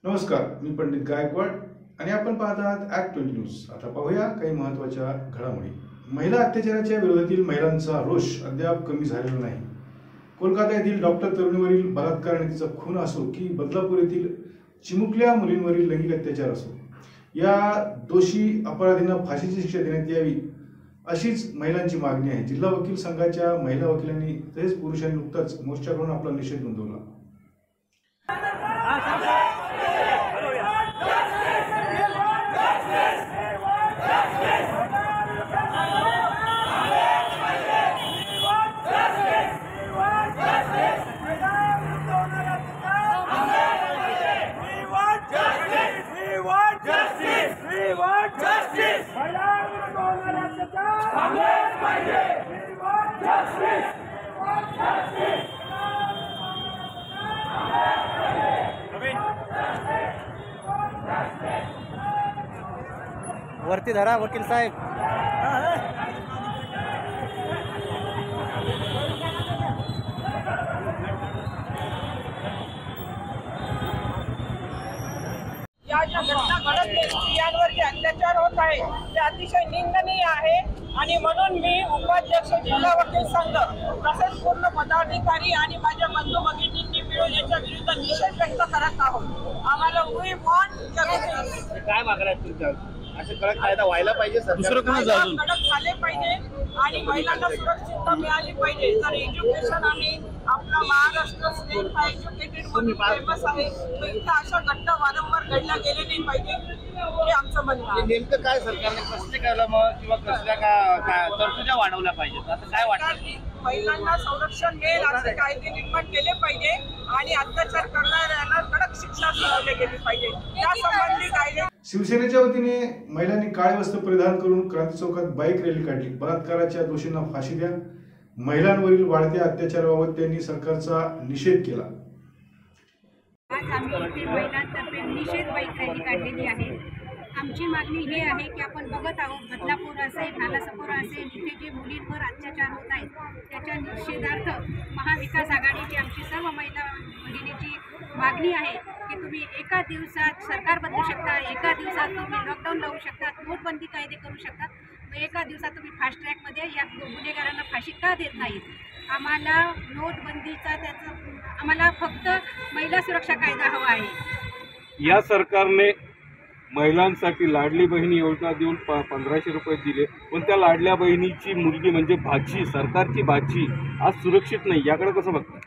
नमस्कार, मी पंडित गायकवाड आणि आपण पाहत आहात ॲक्ट 20 न्यूज। आता पाहूया काही महत्त्वाच्या घडामोडी। महिला अत्याचाराच्या विरोधातील महिलांचा रोष अद्याप कमी झालेला नाही। कोलकाता येथील डॉक्टर तरुणीवरील बलात्कार आणि तिचा खून असो की बदलापूर येथील चिमुकल्या मुलींवरील लैंगिक अत्याचार असो, या दोषी अपराधींना फाशीची शिक्षा देण्यात यावी अशीच महिलांची मागणी आहे। जिल्हा वकील संघाच्या महिला वकिलांनी तसेच पुरुषांनी नुकताच मोर्चाकडून आपला निषेध नोंदवला। वरती धरा वकील साहेब। या ज्या घटना घडत आहेत, स्त्रियांवर जे अत्याचार होत आहे ते अतिशय निंदनीय आहे आणि म्हणून मी उपाध्यक्ष जिल्हा वकील संघ तसेच पूर्ण पदाधिकारी आणि माझ्या बंधू भगिनींनी मिळून याच्या विरुद्ध निषेध व्यक्त करत आहोत। आम्हाला वी वॉन्ट जस्टिस। काय मागण्या आहेत तुमच्या? असे कडक कायदा व्हायला पाहिजे, दुसरं कोणाचं अजून कडक झाले पाहिजे आणि महिलांना सुरक्षितता मिळाली पाहिजे। जर एज्युकेशन आहे, आपला महाराष्ट्र स्टेट हा एज्युकेटेड म्हणून फेमस आहे, तर इथं अशा घटना वारंवार घडल्या गेल्या नाही पाहिजे, हे आमचं म्हणणं आहे। नेमकं काय सरकारने कसले केलं मग, किंवा कसल्या काय तरतुद्या वाढवल्या पाहिजेत असं काय वाटतं? महिलांना संरक्षण मिळेल असे कायदे निर्माण केले पाहिजे आणि अत्याचार करणाऱ्यांना कडक शिक्षा सुनावली गेली पाहिजे। त्या संबंधी कायदे शिवसेनेच्या वतीने महिलांनी काळे वस्त्र परिधान करून क्रांती चौकात बाईक रॅली काढली। बलात्काराच्या दोषींना फाशी द्या, महिलांवरील वाढत्या अत्याचाराबाबत त्यांनी सरकारचा निषेध केला। आज आम्ही इथे महिलांतर्फे निषेध बाईक रॅली काढलेली आहे। आमची मागणी ही आहे की आपण बघत आहोत बदलापूर असेल, नालासोपारा असेल, इथे जे मुलींवर अत्याचार होत आहेत त्याच्या निषेधार्थ महाविकास आघाडीची आमची सर्व महिला भगिनीची मागणी आहे की तुम्ही एका दिवसात सरकार बदलू शकता, एका दिवसात तुम्ही लॉकडाऊन लावू शकता, नोटबंदी कायदे करू शकता, एका दिवसात तुम्ही फास्ट ट्रॅकमध्ये या गुन्हेगारांना फाशी का देत नाहीत? आम्हाला नोटबंदीचा आम्हाला फक्त महिला सुरक्षा कायदा हवा आहे। या सरकारने महिलांसाठी लाडली बहिणी योजना देऊन 1500 रुपये दिले, पण त्या लाडल्या बहिणीची मुलगी म्हणजे भाची, सरकारची भाची आज सुरक्षित नाही, याकडे कसं बघता?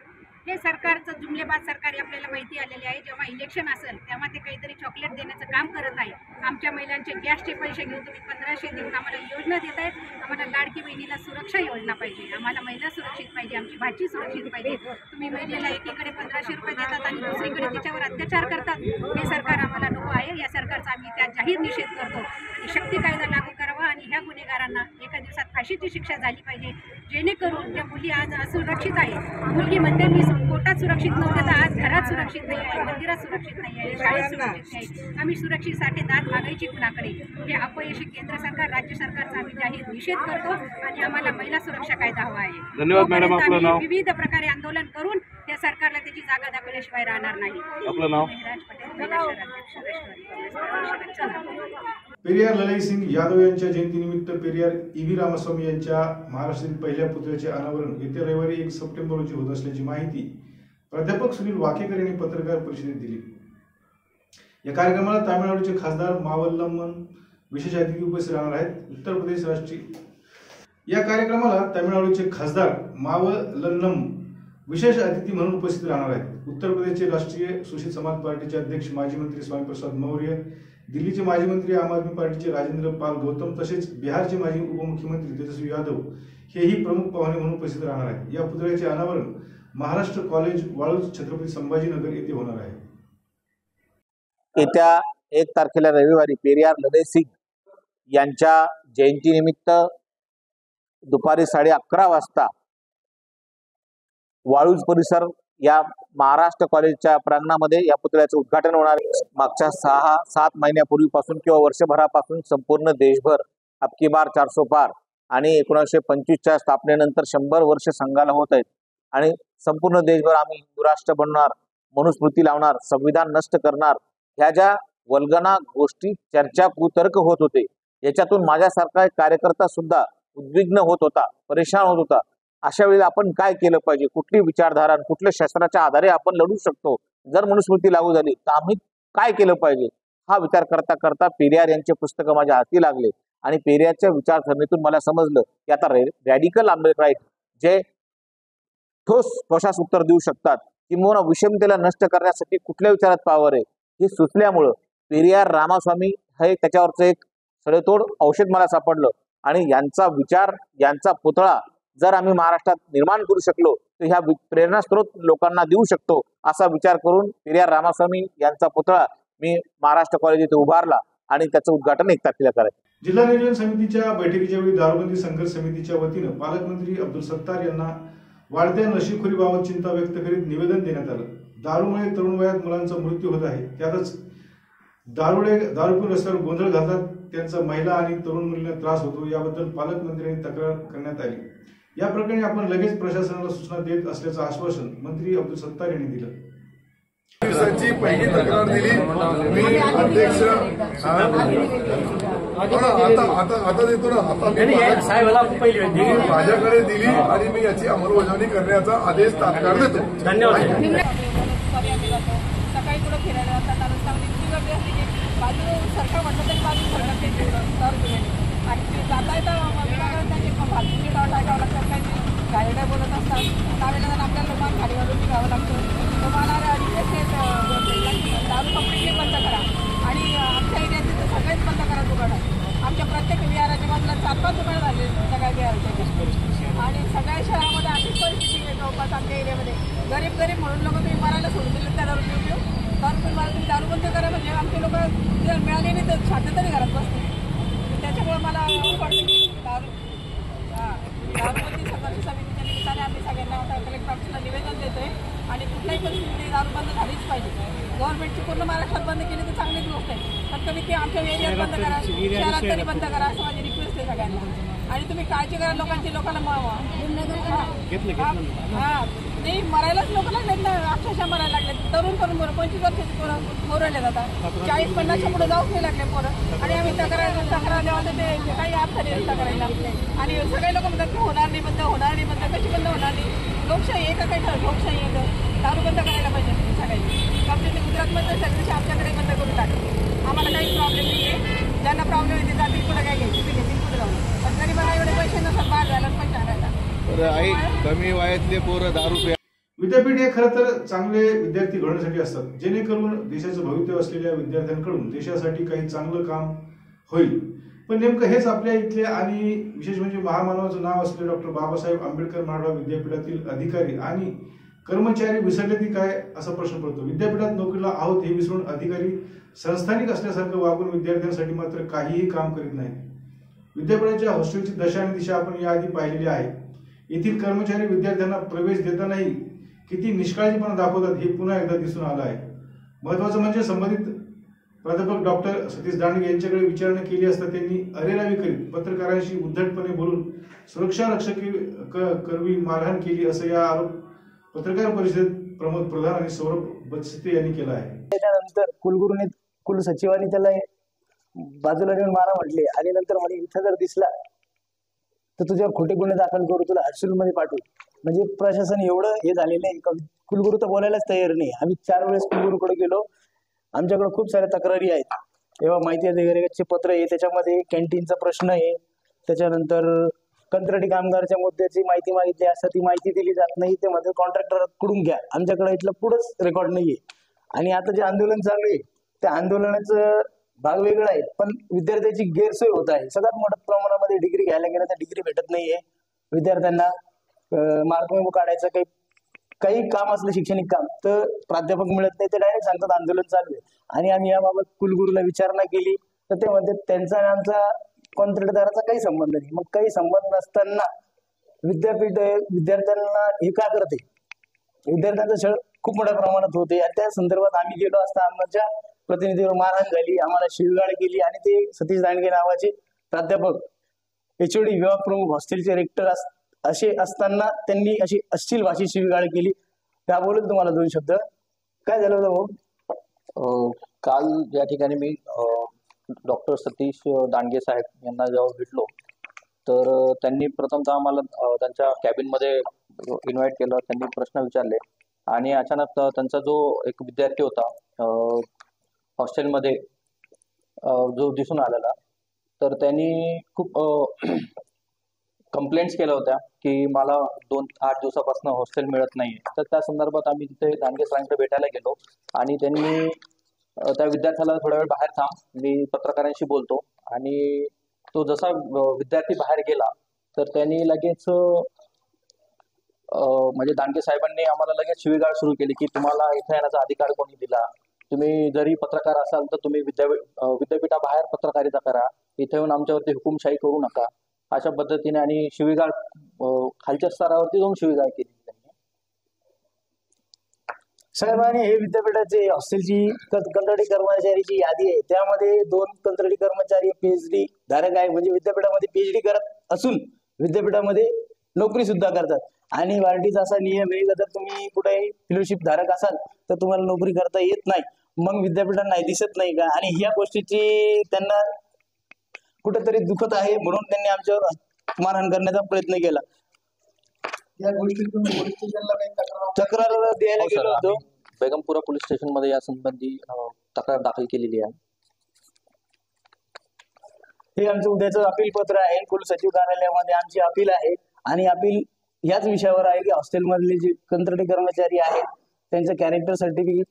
हे सरकारचं जुमलेबाज सरकार आपल्याला माहिती आलेले आहे। जेव्हा इलेक्शन असेल तेव्हा ते काहीतरी चॉकलेट देण्याचं काम करत आहे। आमच्या महिलांचे गॅसचे पैसे घेऊन तुम्ही 1500 देऊन आम्हाला योजना देत आहेत। आम्हाला लाडकी बहिणीला सुरक्षा योजना पाहिजे, आम्हाला महिला सुरक्षित पाहिजे, आमची भाची सुरक्षित पाहिजे। तुम्ही महिलेला एकीकडे 1500 रुपये देतात आणि दुसरीकडे तिच्यावर अत्याचार करतात, हे सरकार आम्हाला नको आहे। या सरकारचा आम्ही त्या जाहीर निषेध करतो आणि शक्ती कायदा लागू करावा आणि ह्या गुन्हेगारांना एका दिवसात फाशीची शिक्षा झाली पाहिजे, जेणेकरून ज्या मुली आज असुरक्षित आहे, मुलगी म्हणते मी कोर्टात सुरक्षित नव्हते तर आज घरात सुरक्षित नाही आहे, मंदिरात सुरक्षित नाही आहे, शाळेत सुरक्षित नाही, आम्ही सुरक्षेसाठी दाद मागायची कुणाकडे? हे अपयशी केंद्र सरकार, राज्य सरकारचा आम्ही जाहीर निषेध करतो आणि आम्हाला महिला सुरक्षा कायदा हवा आहे। धन्यवाद मॅडम, आपलं नाव? विविध प्रकारे आंदोलन करून त्या सरकारला त्याची जागा दाखवल्याशिवाय राहणार नाही। आपलं नाव? पेरियार ललई सिंग यादव यांच्या जयंतीनिमित्त पेरियार ईव्ही रामास्वामी यांच्या महाराष्ट्रातील पहिल्या पुतळ्याचे अनावरण येत्या रविवारी 1 सप्टेंबर रोजी होत असल्याची माहिती प्राध्यापक सुनील वाकेकर यांनी पत्रकार परिषदेत दिली। या कार्यक्रमाला तामिळनाडूचे खासदार मावल्लम्मन विशेष अतिथी उपस्थित राहणार आहेत। उत्तर प्रदेश राष्ट्रीय या कार्यक्रमाला तामिळनाडूचे खासदार मावल्लम विशेष अतिथी म्हणून उपस्थित राहणार आहेत। उत्तर प्रदेशचे राष्ट्रीय सुशील समाज पार्टीचे अध्यक्ष माजी मंत्री स्वामी प्रसाद मौर्य, दिल्लीचे माजी मंत्री आम आदमी पार्टीचे राजेंद्र पाल गौतम तसेच बिहारचे माजी उपमुख्यमंत्री तेजस्वी यादव हेही प्रमुख पाहुणे म्हणून उपस्थित राहणार आहेत। या पुतळ्याचे अनावरण महाराष्ट्र कॉलेज वाळूज छत्रपती संभाजीनगर येथे होणार आहे। येत्या 1 तारखेला रविवारी पेरियार ललई सिंग यांच्या जयंतीनिमित्त दुपारी 11:30 वाजता वाळूज परिसर या महाराष्ट्र कॉलेजच्या प्रांगणामध्ये या पुतळ्याचं उद्घाटन होणार आहे। मागच्या 6-7 महिन्यापूर्वीपासून किंवा वर्षभरापासून संपूर्ण देशभर अबकी बार 400 पार आणि 1925च्या स्थापनेनंतर 100 वर्ष संघाला होत आहेत आणि संपूर्ण देशभर आम्ही हिंदू राष्ट्र बनणार, मनुस्मृती लावणार, संविधान नष्ट करणार ह्या ज्या वल्गना गोष्टी चर्चा कुतर्क होत होते, याच्यातून माझ्यासारखा एक कार्यकर्ता सुद्धा उद्विग्न होत होता, परेशान होत होता. अशा वेळी आपण काय केलं पाहिजे, कुठली विचारधारा, कुठल्या शस्त्राच्या आधारे आपण लढू शकतो, जर मनुस्मृती लागू झाली तर आम्ही काय केलं पाहिजे, हा विचार करता करता पेरियार यांचे पुस्तकं माझ्या हाती लागले. आणि पेरियारच्या विचारसरणीतून मला समजलं की आता रॅडिकल आंबेडकराईट जे ठोस उत्तर देऊ शकतात, किंवा विषमतेला नष्ट करण्यासाठी कुठल्या विचारात पावर आहे, हे सुचल्यामुळं पेरियार रामास्वामी हे त्याच्यावरचं एक सडेतोड औषध मला सापडलं. आणि यांचा विचार, यांचा पुतळा जर आम्ही महाराष्ट्रात निर्माण करू शकलो तर ह्या प्रेरणास्त्रोत लोकांना देऊ शकतो, असा विचार करून पेरियार रामास्वामी यांचा पुतळा मी महाराष्ट्र कॉलेज इथे उभारला आणि त्याचं उद्घाटन 1 तारखेला करायचं. जिल्हा नियोजन समितीच्या बैठकीच्या वेळी दारूबंदी संघर्ष समितीच्या वतीनं पालकमंत्री अब्दुल सत्तार यांना वाढत्या नशेखोरीबाबत चिंता व्यक्त करीत निवेदन देण्यात आलं. दारूमुळे तरुण वयात मुलांचा मृत्यू होत आहे, त्यातच दारू पिऊन रस्त्यावर गोंधळ घालतात, त्यांचा महिला आणि तरुण मुलींना त्रास होतो, याबद्दल पालकमंत्र्यांनी तक्रार करण्यात आली. या प्रकरणी आपण लगेच प्रशासनाला सूचना देत असल्याचं आश्वासन मंत्री अब्दुल सत्तार यांनी दिलं. दिवसांची पहिली तक्रार दिली मी अध्यक्ष आता देतो ना, आता माझ्याकडे दिली आणि मी याची अंमलबजावणी करण्याचा आदेश तात्काळ देतो. धन्यवाद. सकाळी कुठं फिरायला जातात, रस्त्यावर इतकी गर्दी असते की बाजू सरकार म्हटलं तरी बाजू सरकारचे आणि जाता येता त्यांचे भाजूचे डाव टाकावं लागतात, काही गायड्या बोलत असतात, त्यावेळेला आपल्याला लोकांना खाली घालून घ्यावं लागतं. तुम्हाला रिक्वेस्ट आहे, दारू कंप्लिटली बंद करा आणि आमच्या एरियाचे तर सगळेच बंद करा दुकानं. आमच्या प्रत्येक विहाराच्या बाजूला 4-5 दुकानं झाले सगळ्या विहाराच्या, आणि सगळ्या शहरामध्ये अशीच परिस्थिती आहे जवळपास आमच्या एरियामध्ये. गरीब म्हणून लोक तुम्ही मरायला सोडून दिले त्या दारू पिऊ मला तुम्ही दारू बंद करा म्हणजे आमचे लोक जर मिळाले नाही तर छात्र तरी घरात बसते. त्याच्यामुळे मला दारूबंदी संघर्ष समितीच्या निमित्ताने आम्ही सगळ्यांना आता कलेक्टर ऑफिसला निवेदन देतोय आणि कुठल्याही परिस्थितीत दारू बंद झालीच पाहिजे. गव्हर्नमेंटची पूर्ण महाराष्ट्रात बंद केली तर चांगलीच गोष्ट आहे, पण कमी ते आमच्या एरियात बंद करा, शहरात तरी बंद करा असं माझी रिक्वेस्ट आहे सगळ्यांना. आणि तुम्ही काळजी करा लोकांना नाही मरायलाच लोक लागलेत ना, अक्षरशः मरायला लागलेत. तरुण पोरं 25 वर्षाची पोरं मोरवले जातात, 40-50च्या पुढे जाऊच नाही लागले पोरं. आणि आम्ही तक्रार द्यावा तर ते काही अर्थ नाही तक्रारीला. आणि सगळे लोक म्हणतात की होणार नाही बंद, कशी बंद होणार नाही. लोकशाही आहे का काही लोकशाही आहे तर दारू बंद करायला पाहिजे सगळ्यांनी. कंप्लीट गुजरातमध्ये सगळ्याशी आमच्याकडे बंद करून टाकले, आम्हाला काही प्रॉब्लेम नाही आहे. ज्यांना प्रॉब्लेम येते जातील कुठं काय घ्यायची ते घेतील कुठे जाऊन, पण गरीबाला एवढे पैसे नसतात बाहेर जायला पण चालायला. कमी वयातले पोरं दारू विद्यापीठ हे खरं तर चांगले विद्यार्थी घडवण्यासाठी असतात, जेणेकरून देशाचं भवितव्य असलेल्या विद्यार्थ्यांकडून देशासाठी काही चांगलं काम होईल. पण नेमकं हेच आपल्या इथले आणि विशेष म्हणजे महामानवाचं नाव असलेले डॉक्टर बाबासाहेब आंबेडकर मराठवाडा विद्यापीठातील अधिकारी आणि कर्मचारी विसरले की काय असा प्रश्न पडतो. विद्यापीठात नोकरीला आहोत हे विसरून अधिकारी संस्थानिक असल्यासारखं वागून विद्यार्थ्यांसाठी मात्र काहीही काम करीत नाहीत. विद्यापीठाच्या हॉस्टेलची दशा आणि दिशा आपण याआधी पाहिलेली आहे. येथील कर्मचारी विद्यार्थ्यांना प्रवेश देतानाही किती निष्काळजीपणा दाखवतात हे पुन्हा एकदा दिसून आलं आहे. महत्वाचं म्हणजे संबंधित प्राध्यापक डॉक्टर सतीश दांडगे यांच्याकडे विचारणा केली असता त्यांनी अरेरावी करीत पत्रकारांशी उद्धटपणे बोलून सुरक्षा रक्षकी करवी मारहाण केली असं या आरोप पत्रकार परिषदेत प्रमोद प्रधान आणि सौरभ बत्सिते यांनी केला आहे. त्यानंतर कुलसचिवांनी त्याला बाजूला नेऊन मारा म्हटले आणि नंतर म्हणे इथं जर दिसला तर तुझ्यावर खोटे गुन्हे दाखल करू, तुला हॉस्टेलमध्ये पाठवू. म्हणजे प्रशासन एवढं हे झालेलं आहे, कुलगुरू तर बोलायलाच तयार नाही. आम्ही 4 वेळेस कुलगुरूकडे गेलो, आमच्याकडे खूप साऱ्या तक्रारी आहेत. तेव्हा माहिती अधिकाऱ्याचे पत्र आहे, त्याच्यामध्ये कॅन्टीनचा प्रश्न आहे, त्याच्यानंतर कंत्राटी कामगारच्या मुद्द्याची माहिती मागितली असता ती माहिती दिली जात नाही, ते मध्ये कॉन्ट्रॅक्टरकडून घ्या. आमच्याकडे इथलं पुढंच रेकॉर्ड नाहीये. आणि आता जे आंदोलन चालू आहे त्या आंदोलनाचं भाग वेगळा आहे, पण विद्यार्थ्याची गैरसोय होत आहे. सगळ्यात मोठ्या प्रमाणामध्ये डिग्री घ्यायला गेलं तर डिग्री भेटत नाहीये विद्यार्थ्यांना. मार्क मेमो काढायचं काही काम असलं शैक्षणिक काम तर प्राध्यापक मिळत नाही, ते डायरेक्ट सांगतात आंदोलन चालू आहे. आणि आम्ही याबाबत कुलगुरूला विचारणा केली तर ते म्हणतात त्यांचा आणि आमचा कॉन्ट्रॅक्टदाराचा काही संबंध नाही. मग काही संबंध नसताना विद्यापीठ विद्यार्थ्यांना हे का करते? विद्यार्थ्यांचा छळ खूप मोठ्या प्रमाणात होते. आणि त्या संदर्भात आम्ही गेलो असता आमच्या प्रतिनिधीवर मारहाण झाली, आम्हाला शिवीगाळ केली. आणि ते सतीश दांडगे नावाचे प्राध्यापक HOD विभाग प्रमुख हॉस्टेलचे रेक्टर असे असताना त्यांनी अशी अश्लील भाषेत शिवीगाळ केली. त्या बोलत तुम्हाला 2 शब्द काय झालं होतं भाऊ? काल ज्या ठिकाणी मी डॉक्टर सतीश दांडगे साहेब यांना जेव्हा भेटलो तर त्यांनी प्रथमतः आम्हाला त्यांच्या कॅबिनमध्ये इन्व्हाइट केलं. त्यांनी प्रश्न विचारले आणि अचानक त्यांचा जो एक विद्यार्थी होता हॉस्टेलमध्ये जो दिसून आलेला, तर त्यांनी खूप कंप्लेंट्स केल्या होत्या की मला 8 दिवसापासून हॉस्टेल मिळत नाही. तर त्या संदर्भात आम्ही तिथे दांडगे सरांकडे भेटायला गेलो आणि त्यांनी त्या विद्यार्थ्याला थोडा वेळ बाहेर थांब, मी पत्रकारांशी बोलतो. आणि तो जसा विद्यार्थी बाहेर गेला तर त्यांनी लगेच म्हणजे दांडगे साहेबांनी आम्हाला लगेच शिवीगाळ सुरू केली की तुम्हाला इथे येण्याचा अधिकार कोणी दिला, तुम्ही जरी पत्रकार असाल तर तुम्ही विद्यापीठाबाहेर पत्रकारिता करा, इथे येऊन आमच्यावरती हुकुमशाही करू नका, अशा पद्धतीने. आणि शिवीगाळ खालच्या स्तरावरती जाऊन शिवीगाळ केली त्यांनी. साहेबांनी हे विद्यापीठाचे हॉस्टेलची कंत्राटी कर्मचारीची यादी आहे, त्यामध्ये 2 कंत्राटी कर्मचारी PhD धारक आहे, म्हणजे विद्यापीठामध्ये PhD करत असून विद्यापीठामध्ये नोकरी सुद्धा करतात. आणि वारटीचा असा नियम आहे, जर तुम्ही कुठेही फेलोशिप धारक असाल तर तुम्हाला नोकरी करता येत नाही. मग विद्यापीठांना नाही दिसत नाही का? आणि ह्या गोष्टीची त्यांना कुठेतरी दुखत आहे, म्हणून त्यांनी आमच्यावर मारहाण करण्याचा प्रयत्न केला. या गोष्टीतून तक्रार द्यायला गेलो होतो. बेगमपुरा पोलीस स्टेशन मध्ये या संबंधी तक्रार दाखल केलेली आहे. हे आमचं उद्याचं अपील पत्र आहे. कुलसचिव कार्यालयामध्ये आमची अपील आहे आणि अपील याच विषयावर आहे की हॉस्टेलमधले जे कंत्राटी कर्मचारी आहेत त्यांचं कॅरेक्टर सर्टिफिकेट,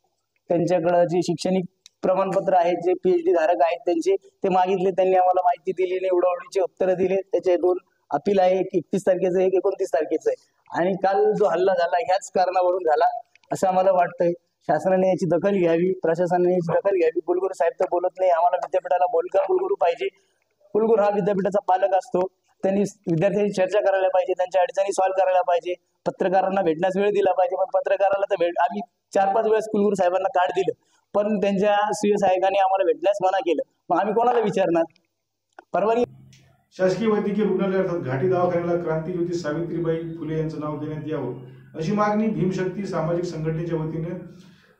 त्यांच्याकडं जे शैक्षणिक प्रमाणपत्र आहेत, जे PhD धारक आहेत त्यांचे, ते मागितले. त्यांनी आम्हाला माहिती दिली नाही, उडवडीचे उत्तर दिले. त्याचे 2 अपील आहे, एक 31 तारखेचं आहे, एक 29 तारखेचं आहे. आणि काल जो हल्ला झाला ह्याच कारणावरून झाला असं आम्हाला वाटतंय. शासनाने याची दखल घ्यावी, प्रशासनाने याची दखल घ्यावी. कुलगुरू साहेब तर बोलत नाही, आम्हाला विद्यापीठाला बोलका कुलगुरू पाहिजे. कुलगुरू हा विद्यापीठाचा पालक असतो, त्यांनी विद्यार्थ्यांची चर्चा करायला पाहिजे, त्यांच्या अडचणी सॉल्व्ह करायला पाहिजे, पत्रकारांना भेटण्यास वेळ दिला पाहिजे. पण पत्रकाराला तर आम्ही 4-5 वेळेस कुलगुरू साहेबांना कार्ड दिलं, पण त्यांच्या सीए सहाय्यकाने आम्हाला भेटण्यास मना केलं. मग आम्ही कोणाला विचारणार? परवानगी. शासकीय वैद्यकीय रुग्णालय अर्थात घाटी दवाखान्याला क्रांतीज्योती सावित्रीबाई फुले यांचं नाव देण्यात यावं अशी मागणी भीमशक्ती सामाजिक संघटनेच्या वतीने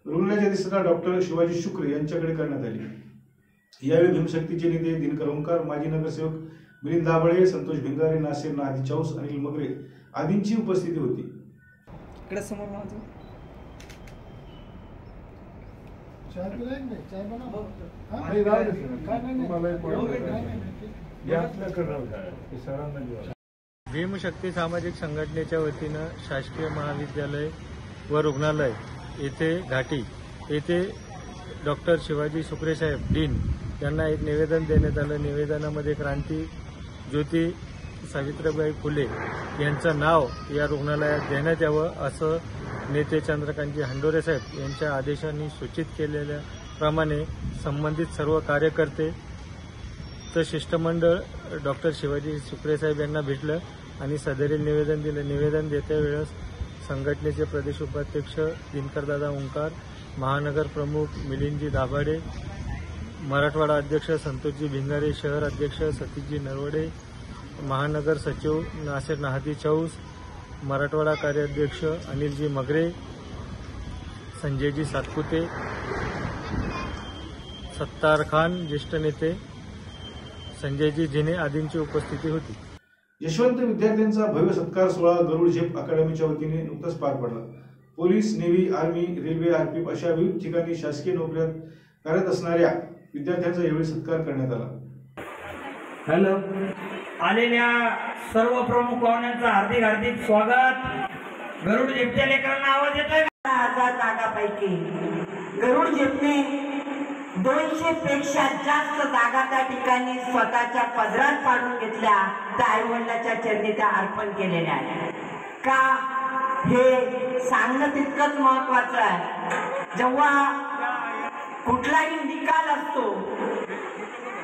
रुग्णालयाचे अधिष्ठाता डॉक्टर शिवाजी शुक्र यांच्याकडे करण्यात आली. यावेळी भीमशक्तीचे नेते दिनकर ओंकार, माजी नगरसेवक मिलिंद दाभळे, संतोष भिंगारे, नासिर नादी चौस, अनिल मगरे आदींची उपस्थिती होती. इकडे समोर माझं भीमशक्ती सामाजिक संघटनेच्या वतीनं शासकीय महाविद्यालय व रुग्णालय येथे घाटी येथे डॉक्टर शिवाजी शुक्रे साहेब डीन यांना एक निवेदन देण्यात आलं. निवेदनामध्ये क्रांती ज्योती सावित्रीबाई फुले यांचं नाव या रुग्णालयात देण्यात यावं असं नेते चंद्रकांतजी हंडोरे साहेब यांच्या आदेशांनी सूचित केलेल्याप्रमाणे संबंधित सर्व कार्यकर्ते तर शिष्टमंडळ डॉक्टर शिवाजी शुक्रे साहेब यांना भेटलं आणि सदरील निवेदन दिलं. निवेदन देत्या वेळेस संघटनेचे प्रदेश उपाध्यक्ष दिनकरदादा ओंकार, महानगर प्रमुख मिलिंदजी दाभाडे, मराठवाडा अध्यक्ष संतोषजी भिंगारे, शहर अध्यक्ष सतीशजी नरवडे, महानगर सचिव नासिर नाहदी चौस, मराठवाडा कार्याध्यक्ष अनिलजी मगरे, संजयजी सातपुते, सत्तार खान, ज्येष्ठ नेते संजयजी झिने आदींची उपस्थिती होती. यशवंत विद्यार्थ्यांचा भव्य सत्कार सोहळा गरुड झेप अकॅडमीच्या वतीने नुकताच पार पडला. Police, navy, army, railway, RPF अशा विविध ठिकाणी शासकीय नोकऱ्यात कार्यरत असणाऱ्या विद्यार्थ्यांचा यावेळी सत्कार करण्यात आला. हॅलो, आलेल्या सर्व प्रमुख पाहुण्यांचं हार्दिक हार्दिक स्वागत. गरुड झेपच्या लेकरांना आवाज येतोय का? 1000 जागापैकी गरुड झेपने 200 पेक्षा जास्त जागा त्या ठिकाणी स्वतःच्या पदरात पाडून घेतल्या, त्या आईवडिलाच्या चरणी त्या अर्पण केलेल्या आहेत. का हे सांगणं तितकंच महत्वाचं आहे. जेव्हा कुठलाही निकाल असतो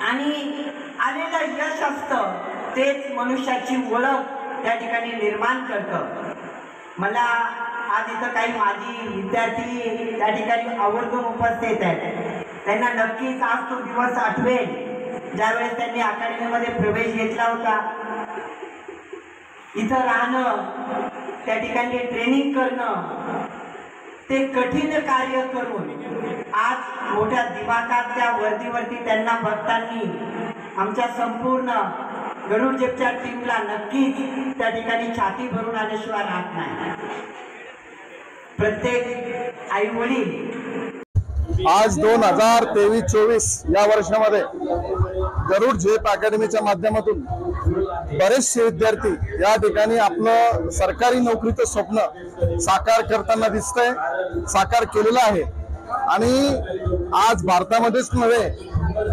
आणि आलेलं यश असतं तेच मनुष्याची ओळख त्या ठिकाणी निर्माण करतं. मला आज इथं काही माजी विद्यार्थी त्या ठिकाणी आवर्जून उपस्थित आहेत. त्यांना नक्कीच आज तो दिवस आठवेल ज्यावेळेस त्यांनी अकॅडमीमध्ये प्रवेश घेतला होता. इथं राहणं, त्या ठिकाणी ट्रेनिंग करणं ते कठीण कार्य करून आज मोठ्या दिमागात त्या वर्दीवरती त्यांना बघताना आमच्या संपूर्ण गरुड जेपच्या टीमला नक्कीच त्या ठिकाणी छाती भरून आल्याशिवाय राहत नाही. प्रत्येक आई वडील आज 2023-24 या वर्षामध्ये गरुड झेप अकॅडमीच्या माध्यमातून बरेचसे विद्यार्थी या ठिकाणी आपलं सरकारी नोकरीचं स्वप्न साकार करताना दिसतंय, साकार केलेलं आहे. आणि आज भारतामध्येच नव्हे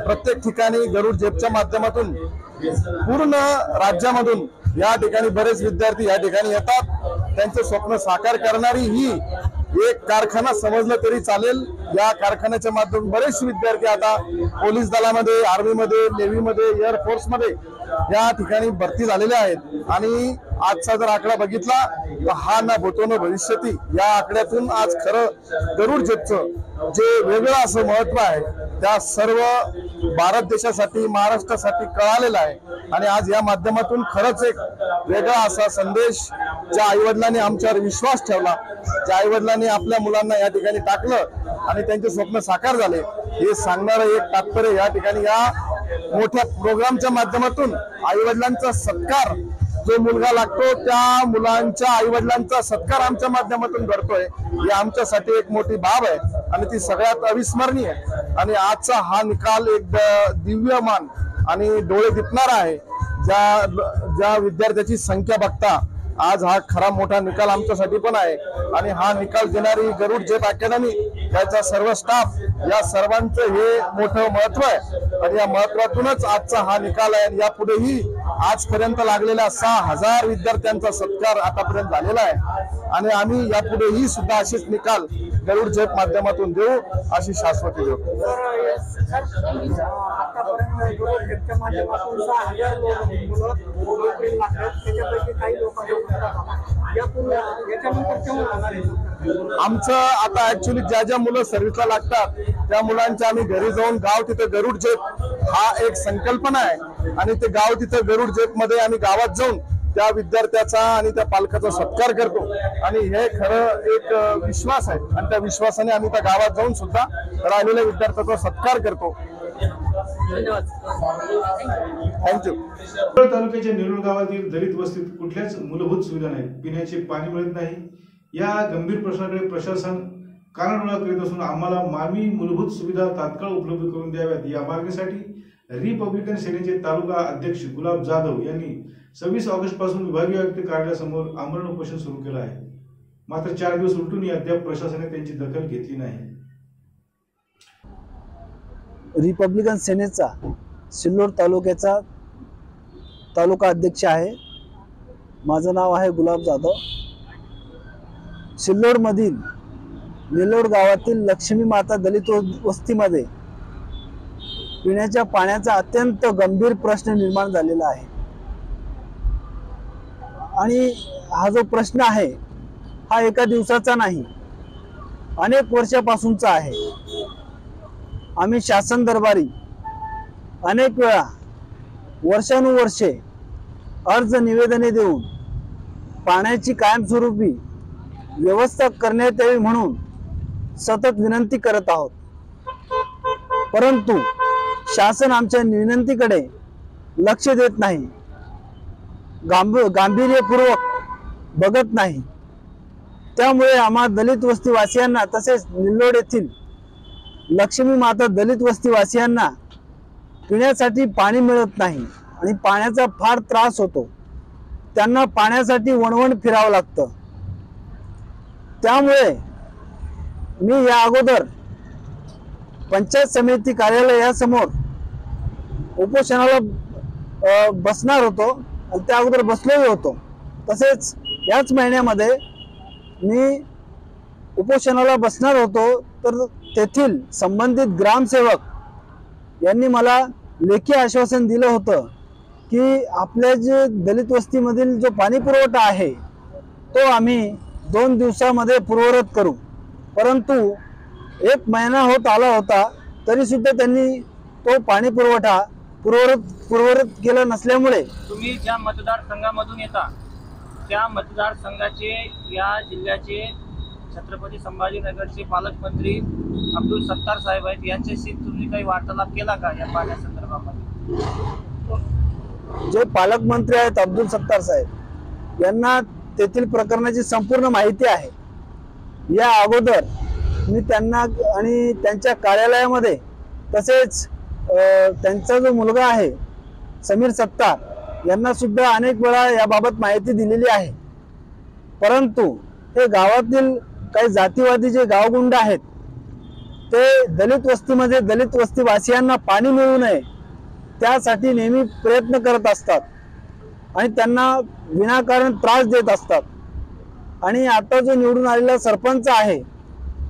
प्रत्येक ठिकाणी गरुड झेपच्या माध्यमातून पूर्ण राज्यामधून या ठिकाणी बरेच विद्यार्थी या ठिकाणी येतात. त्यांचे स्वप्न साकार करणारी ही एक कारखाना समजलं तरी चालेल. या कारखान्याच्या माध्यमातून बरेचसे विद्यार्थी आता पोलीस दलामध्ये, आर्मीमध्ये, नेव्हीमध्ये, एअरफोर्समध्ये या ठिकाणी भरती झालेले आहेत. आणि आजचा जर आकडा बघितला तर हा ना भूतो न भविष्यती या आकड्यातून आज खरं गरुड झेपचं जे वेगळं असं महत्व आहे त्या सर्व भारत देशासाठी, महाराष्ट्रासाठी कळालेलं आहे. आणि आज या माध्यमातून खरंच एक वेगळा असा संदेश ज्या आईवडिलांनी आमच्यावर विश्वास ठेवला, ज्या आईवडिलांनी आपल्या मुलांना या ठिकाणी टाकलं आणि त्यांचे स्वप्न साकार झाले हे सांगणारं एक तात्पर्य या ठिकाणी या मोठ्या प्रोग्रामच्या माध्यमातून आईवडिलांचा सत्कार जो मुलगा लागतो त्या मुलांच्या आईवडिलांचा सत्कार आमच्या माध्यमातून घडतोय ही आमच्यासाठी एक मोठी बाब आहे आणि ती सगळ्यात अविस्मरणीय. आणि आजचा हा निकाल एक दिव्यमान आणि डोळे दिपणारा आहे. ज्या विद्यार्थ्याची संख्या बघता आज हा खरा मोठा निकाल आमच्यासाठी पण आहे. आणि हा निकाल देणारी गरुड झेप अकॅडमी याचा सर्व स्टाफ या सर्वांचं हे मोठं महत्व आहे. आणि या महत्वातूनच आजचा हा निकाल आहे. यापुढेही आजपर्यंत लागलेल्या 6000 विद्यार्थ्यांचा सत्कार आतापर्यंत झालेला आहे. आणि आम्ही यापुढेही सुद्धा असेच निकाल गरुड झेप माध्यमातून देऊ अशी शाश्वती देऊ. आमचं आता ऍक्च्युली ज्या मुलं सर्व्हिसला लागतात त्या मुलांच्या आम्ही घरी जाऊन गाव तिथं गरुड झेप हा एक संकल्पना आहे. आणि ते गाव तिथं गरुड झेप मध्ये आम्ही गावात जाऊन त्या विद्यार्थ्याचा आणि त्या पालकाचा सत्कार करतो. आणि हे खरं एक विश्वास आहे आणि त्या विश्वासाने आम्ही त्या गावात जाऊन सुद्धा राहिलेल्या विद्यार्थ्याचा सत्कार करतो. थँक्यू. तालुक्याच्या निरोळ गावातील दलित वस्तीत कुठल्याच मूलभूत सुविधा नाहीत. पिण्याचे पाणी मिळत नाही. या गंभीर प्रश्नाकडे प्रशासन कानाडोळा करीत असून आम्हाला मानवी मूलभूत सुविधा तात्काळ उपलब्ध करून द्याव्यात या मागणीसाठी रिपब्लिकन सेनेचे तालुका अध्यक्ष गुलाब जाधव यांनी 26 ऑगस्ट पासून विभागीय आयुक्त कार्यालयासमोर आमरण उपोषण सुरू केलं आहे. मात्र 4 दिवस उलटूनही अद्याप प्रशासनाने त्यांची दखल घेतली नाही. रिपब्लिकन सेनेचा सिल्लोड तालुक्याचा तालुका अध्यक्ष आहे. माझं नाव आहे गुलाब जाधव. सिल्लोडमधील निलोड गावातील लक्ष्मी माता दलित वस्तीमध्ये पिण्याच्या पाण्याचा अत्यंत गंभीर प्रश्न निर्माण झालेला आहे. आणि हा जो प्रश्न आहे हा एका दिवसाचा नाही, अनेक वर्षापासूनचा आहे. आम्ही शासन दरबारी अनेक वेळा वर्षानुवर्षे अर्ज निवेदने देऊन पाण्याची कायमस्वरूपी व्यवस्था करण्यात यावी म्हणून सतत विनंती करत आहोत. परंतु शासन आमच्या विनंतीकडे लक्ष देत नाही, गांभीर्यपूर्वक बघत नाही. त्यामुळे आम्हा दलित वस्तीवासियांना तसेच निलोड येथील लक्ष्मी माता दलित वस्तीवासियांना पिण्यासाठी पाणी मिळत नाही आणि पाण्याचा फार त्रास होतो. त्यांना पाण्यासाठी वणवण फिरावं लागतं. त्यामुळे मी या अगोदर पंचायत समिती कार्यालयासमोर उपोषणाला बसणार होतो आणि त्या अगोदर बसलोही होतो. तसेच याच महिन्यामध्ये मी उपोषणाला बसणार होतो तर तेथील संबंधित ग्रामसेवक यांनी मला लेखी आश्वासन दिलं होतं की आपल्या जे दलित वस्तीमधील जो पाणी पुरवठा आहे तो आम्ही 2 दिवसामध्ये पूर्ववत करू. परंतु 1 महिना होत आला होता तरी सुद्धा त्यांनी तो पाणी पुरवठा पूर्ववत केला नसल्यामुळे तुम्ही ज्या मतदारसंघामधून येता त्या मतदारसंघाचे या जिल्ह्याचे छत्रपती संभाजीनगरचे पालकमंत्री अब्दुल सत्तार साहेब आहेत, यांच्याशी तुम्ही काही वार्तालाप केला का या पाण्यासंदर्भामध्ये? जे पालकमंत्री आहेत अब्दुल सत्तार साहेब यांना तेथील प्रकरणाची संपूर्ण माहिती आहे. या अगोदर मी त्यांना आणि त्यांच्या कार्यालयामध्ये तसेच त्यांचा जो मुलगा आहे समीर सत्तार यांना सुद्धा अनेक वेळा याबाबत माहिती दिलेली आहे. परंतु हे गावातील काही जातीवादी जे गावगुंड आहेत ते दलित वस्तीमध्ये दलित वस्तीवासियांना पाणी मिळू नये त्यासाठी नेहमी प्रयत्न करत असतात आणि त्यांना विनाकारण त्रास देत असतात. आणि आता जो निवडून आलेला सरपंच आहे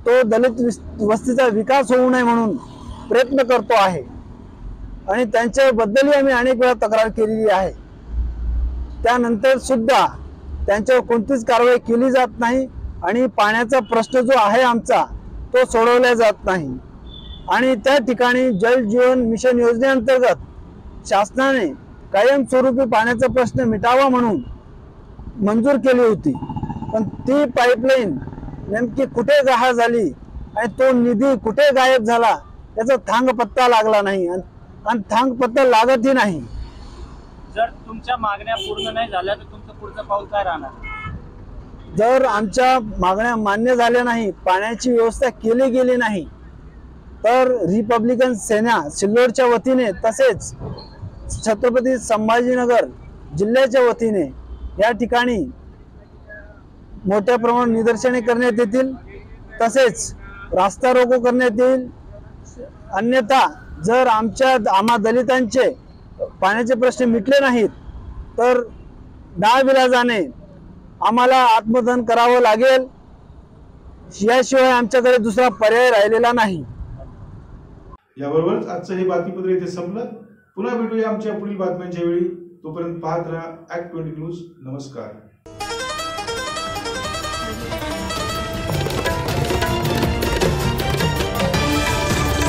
तो दलित वस्तीचा विकास होऊ नये म्हणून प्रयत्न करतो आहे आणि त्यांच्याबद्दलही आम्ही अनेक वेळा तक्रार केलेली आहे. त्यानंतर सुद्धा त्यांच्यावर कोणतीच कारवाई केली जात नाही आणि पाण्याचा प्रश्न जो आहे आमचा तो सोडवला जात नाही. आणि त्या ठिकाणी जल जीवन मिशन योजनेअंतर्गत शासनाने कायमस्वरूपी पाण्याचा प्रश्न मिटावा म्हणून मंजूर केली होती, पण ती पाईपलाईन नेमकी कुठे गहाळ झाली आणि तो निधी कुठे गायब झाला याचा थांगपत्ता लागला नाही आणि थांगपत्ता लागतही नाही. जर तुमच्या मागण्या पूर्ण नाही झाल्या तर तुमचं पुढचं पाऊल काय राहणार? जर आमच्या मागण्या मान्य झाल्या नाही, पाण्याची व्यवस्था केली गेली नाही तर रिपब्लिकन सेना सिल्लोडच्या वतीने तसेच छत्रपती संभाजीनगर जिल्ह्याच्या वतीने या ठिकाणी मोठ्या प्रमाणात निदर्शने करण्यात येतील, तसेच रास्ता रोको करण्यात येईल. अन्यथा जर आम्हा दलितांचे पाण्याचे प्रश्न मिटले नाहीत तर नाविलाजाने आम्हाला आत्मदहन करावं लागेल. याशिवाय आमच्याकडे दुसरा पर्याय राहिलेला नाही. याबरोबरच आजचं हे बातमीपत्र इथे संपलं. पुन्हा भेटूया आमच्या पुढील बातम्यांच्या वेळी. तोपर्यंत पाहत राहा ॲक्ट 20 न्यूज. नमस्कार.